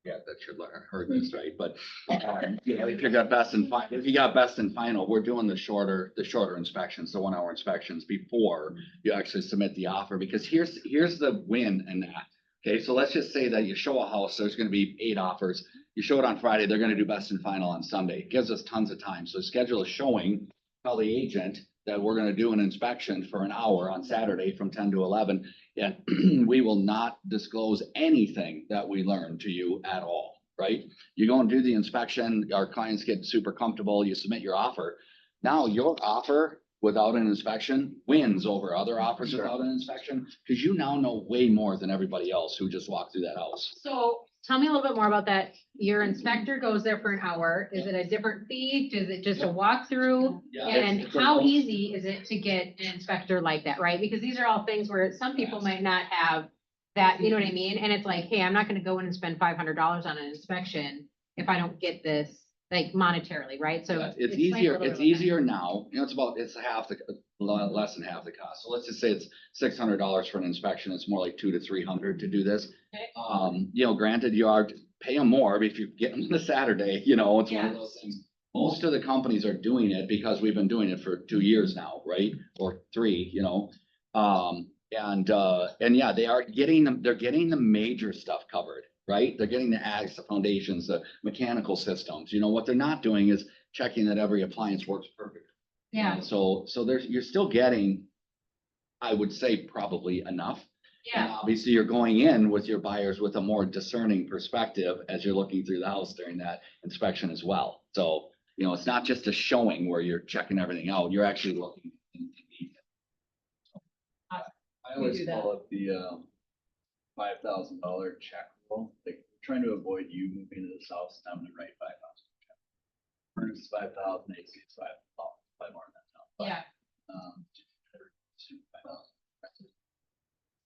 Yeah, that should heard this, right? But if you got best and final, we're doing the shorter inspections, the 1 hour inspections before you actually submit the offer. Because here's the win in that. Okay, so let's just say that you show a house, there's going to be 8 offers. You show it on Friday, they're going to do best and final on Sunday. It gives us tons of time. So schedule a showing, tell the agent that we're going to do an inspection for an hour on Saturday from 10 to 11. And we will not disclose anything that we learn to you at all, right? You go and do the inspection, our clients get super comfortable, you submit your offer. Now your offer without an inspection wins over other offers without an inspection, because you now know way more than everybody else who just walked through that house. So tell me a little bit more about that. Your inspector goes there for an hour. Is it a different fee? Is it just a walkthrough? Yeah, And it's how a- easy is it to get an inspector like that, right? Because these are all things where some people might not have that, you know what I mean? And it's like, hey, I'm not gonna go in and spend $500 on an inspection if I don't get this, like monetarily, right? So. Yeah, it's explain a easier, little bit it's about that. easier now, it's less than half the cost. So let's just say it's $600 for an inspection, it's more like $200 to $300 to do this. Okay. Granted, you are pay them more if you get them on a Saturday, it's one Yeah. of those things. Most of the companies are doing it because we've been doing it for 2 years now, right? Or 3, and yeah, they're getting the major stuff covered, right? They're getting the ags, the foundations, the mechanical systems. What they're not doing is checking that every appliance works perfectly. Yeah, So you're still getting, I would say, probably enough. And yeah. obviously, you're going in with your buyers with a more discerning perspective as you're looking through the house during that inspection as well. So, it's not just a showing where you're checking everything out. You're actually looking in detail. I always call it the $5,000 check rule. Like, trying to avoid you moving to this house and having to write 5,000 check. Furnace is 5,000, AC is 5 more than that. Yeah.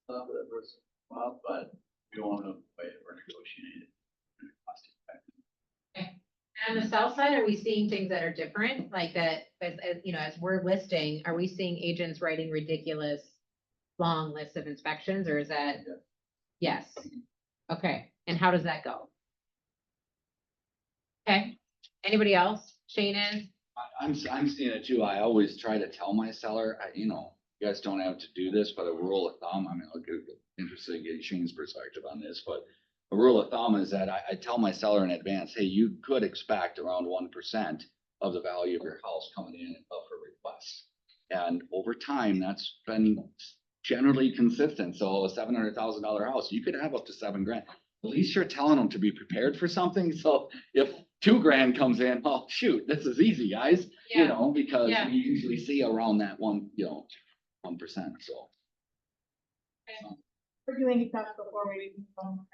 That was, but we don't want to wait or negotiate it. And on the south side, are we seeing things that are different? Like that, as we're listing, are we seeing agents writing ridiculous long lists of inspections, or is that? Yes. Okay, and how does that go? Okay, anybody else? Shane is? I'm seeing it too. I always try to tell my seller, you know, you guys don't have to do this, but a rule of thumb, I mean, I'll get interested in getting Shane's perspective on this, but a rule of thumb is that I tell my seller in advance, hey, you could expect around 1% of the value of your house coming in up for request. And over time, that's been generally consistent. So a $700,000 house, you could have up to $7,000. At least you're telling them to be prepared for something. So if $2,000 comes in, oh, shoot, this is easy, guys, you know, because Yeah. we usually see around that 1%, so. We're doing that before we even film.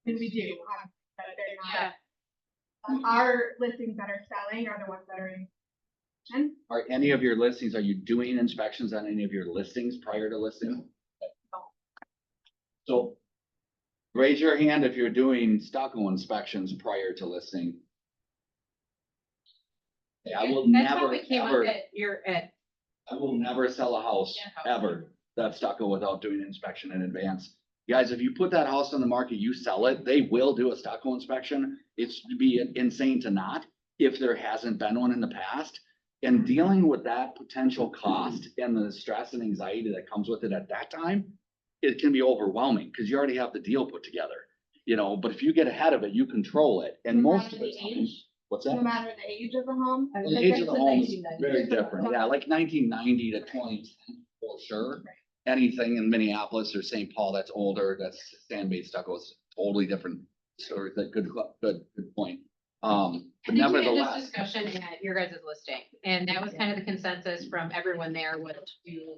And we do, but they're not. Our listings that are selling are the ones that are in. Are any of your listings, are you doing inspections on any of your listings prior to listing? So raise your hand if you're doing stucco inspections prior to listing. Yeah, I will That's how never, we came up ever, at I will never sell a house Yeah. ever that's stucco without doing an inspection in advance. Guys, if you put that house on the market, you sell it, they will do a stucco inspection. It's be insane to not if there hasn't been one in the past. And dealing with that potential cost and the stress and anxiety that comes with it at that time, it can be overwhelming because you already have the deal put together, you know, but if you get ahead of it, you control it. And No most matter of the the time, age? what's No that? matter the age of the home. The age of the home is very different. Yeah, like 1990 to 2010 for sure. Anything in Minneapolis or St. Paul that's older, that's sand-based stucco is totally different. So that good point. But I think we had this nevertheless, discussion at your guys' listing, and that was kind of the consensus from everyone there was to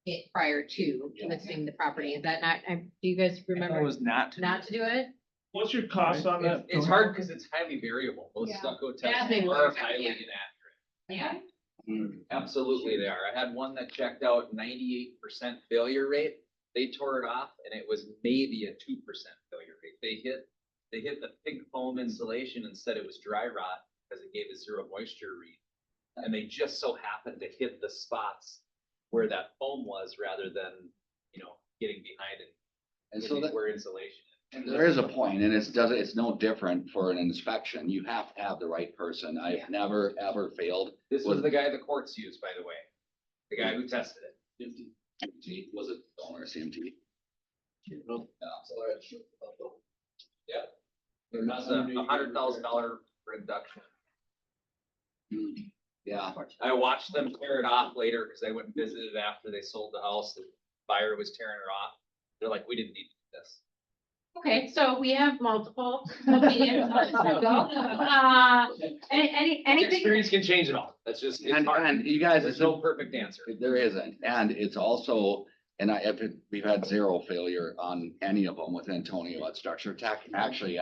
it prior to listing the property. Is that not, do you guys remember not. not to do it? What's your cost on that? It's hard because it's highly variable. Those Yeah. stucco Yeah, tests they are were, highly yeah. inaccurate. Yeah. Absolutely they are. I had one that checked out 98% failure rate. They tore it off and it was maybe a 2% failure rate. They hit the pig foam insulation and said it was dry rot because it gave a zero moisture read. And they just so happened to hit the spots where that foam was rather than, you know, getting behind it. and so that, Where insulation is. and there is a point, and it's no different for an inspection. You have to have the right person. I've never, ever failed. This was the guy the courts used, by the way. The guy who tested it. CMT, was it owner CMT? Yeah. That's a $100,000 reduction. Yeah, I watched them tear it off later because I went and visited after they sold the house. The buyer was tearing it off. They're like, we didn't need this. Okay, so we have multiple opinions. Anything? Experience can change it all. That's just, it's hard. and you guys, There's no perfect answer. there isn't, and it's also, and we've had zero failure on any of them with Antonio at Structure Tech. Actually,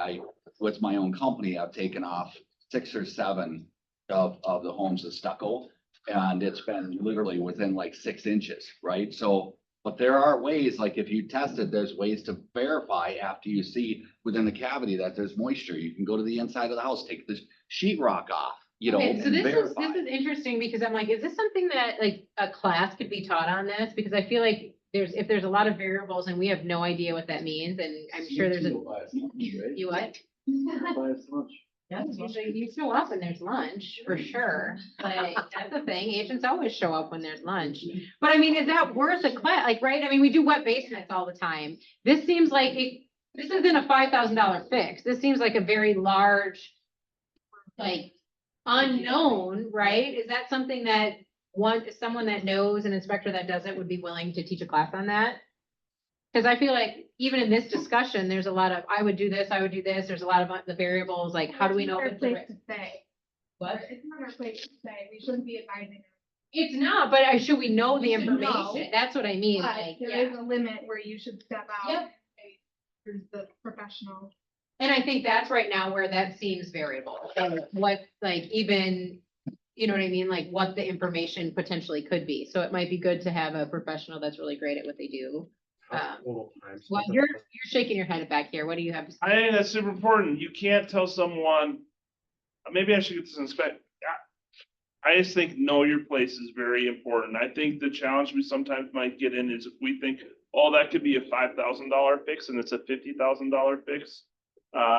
with my own company, I've taken off 6 or 7 of the homes of stucco. And it's been literally within like 6 inches, right? So, but there are ways, like if you test it, there's ways to verify after you see within the cavity that there's moisture. You can go to the inside of the house, take the sheet rock off, you know, Okay, so and this verify. is interesting because I'm like, is this something that like a class could be taught on this? Because I feel like if there's a lot of variables and we have no idea what that means, and I'm sure there's you what? Yeah, usually you show up and there's lunch for sure. But that's the thing, agents always show up when there's lunch. But I mean, is that worth a class? Like, right? I mean, we do wet basements all the time. This seems like this isn't a $5,000 fix. This seems like a very large, like unknown, right? Is that something that someone that knows, an inspector that does it would be willing to teach a class on that? Because I feel like even in this discussion, there's a lot of, I would do this, I would do this. There's a lot of the variables, like, how do we know? It's if not it's our the place right- to say. What? It's not our place to say. We shouldn't be advising. It's not, but should we know the We should know, information? That's what I mean, But like, there yeah. is a limit where you should step out. Yep. and say, here's the professional. And I think that's right now where that seems variable. And what, like, even, you know what I mean? Like what the information potentially could be. So it might be good to have a professional that's really great at what they do. Well, you're shaking your head back here. What do you have to say? I think that's super important. You can't tell someone, maybe I should get this inspect. I just think know your place is very important. I think the challenge we sometimes might get in is if we think, oh, that could be a $5,000 fix and it's a $50,000 fix,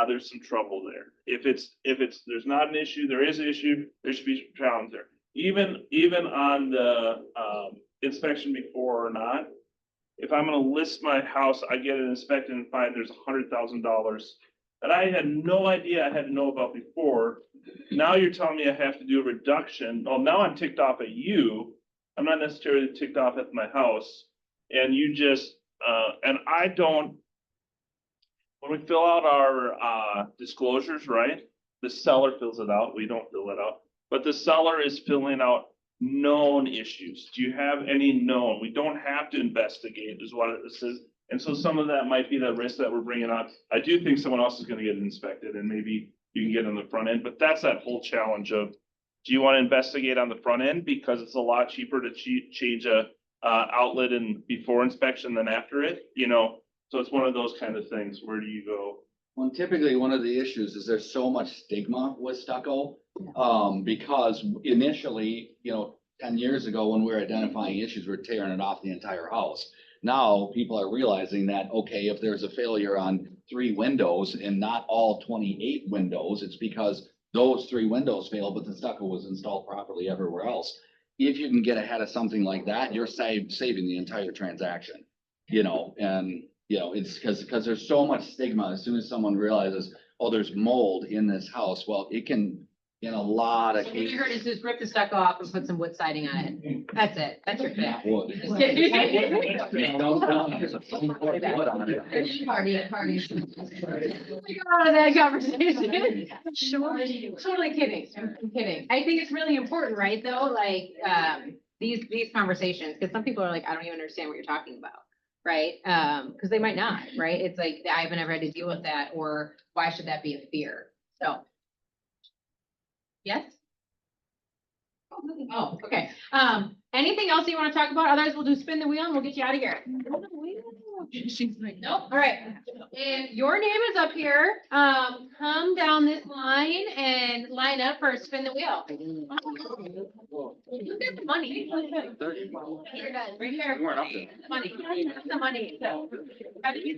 there's some trouble there. If there's not an issue, there is an issue, there should be some challenge there. Even on the, inspection before or not, if I'm gonna list my house, I get it inspected and find there's $100,000 that I had no idea I had to know about before. Now you're telling me I have to do a reduction. Oh, now I'm ticked off at you. I'm not necessarily ticked off at my house. And you just, and I don't, when we fill out our, disclosures, right? The seller fills it out. We don't fill it out, but the seller is filling out known issues. Do you have any known? We don't have to investigate is what it says. And so some of that might be the risk that we're bringing up. I do think someone else is going to get inspected and maybe you can get on the front end, but that's that whole challenge of, do you want to investigate on the front end? Because it's a lot cheaper to change a outlet and before inspection than after it, you know? So it's one of those kind of things. Where do you go? Well, typically one of the issues is there's so much stigma with stucco. Because initially, 10 years ago, when we were identifying issues, we're tearing it off the entire house. Now people are realizing that, okay, if there's a failure on 3 windows and not all 28 windows, it's because those 3 windows failed, but the stucco was installed properly everywhere else. If you can get ahead of something like that, you're saving the entire transaction, and it's because there's so much stigma. As soon as someone realizes, oh, there's mold in this house, well, it can, in a lot of So what you cases. heard is just rip the stucco off and put some wood siding on it. That's it. That's your fix. Wood. Just kidding. Parties. We got out of that conversation. Totally kidding. I'm kidding. I think it's really important, right, though, like, these conversations, because some people are like, I don't even understand what you're talking about, right? Because they might not, right? It's like, I haven't ever had to deal with that, or why should that be a fear? So. Yes? Oh, okay. Anything else you want to talk about? Otherwise, we'll do spin the wheel and we'll get you out of here. Nope. All right. And your name is up here. Come down this line and line up for a spin the wheel. You get the money. You're done. Right here. Money. The money. So, how do you